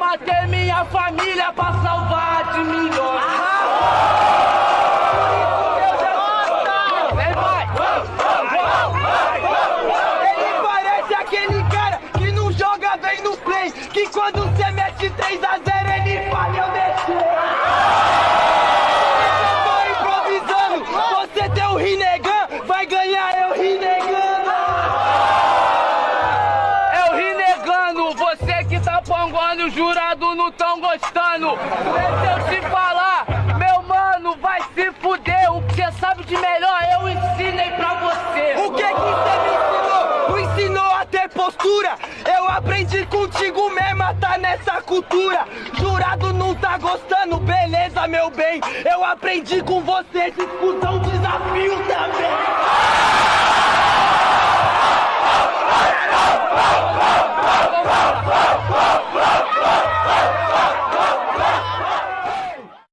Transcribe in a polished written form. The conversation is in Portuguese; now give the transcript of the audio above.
mater minha família pra salvar de milhões. Vem, vai! Ele parece aquele cara que não joga bem no play, que quando cê mete 3 a 0 ele fala eu deixei. Tô improvisando, você tem o Rinnegan, vai ganhar eu Rinnegando. Eu renegando, você que tá panguando, os jurados não tão gostando. Deixa eu te falar, meu mano, vai se fuder. O que você sabe de melhor eu ensinei pra você. O que você me ensinou? Me ensinou a ter postura. Eu aprendi contigo mesmo a tá nessa cultura. Jurado não tá gostando, beleza meu bem. Eu aprendi com você, discussão, desafio também.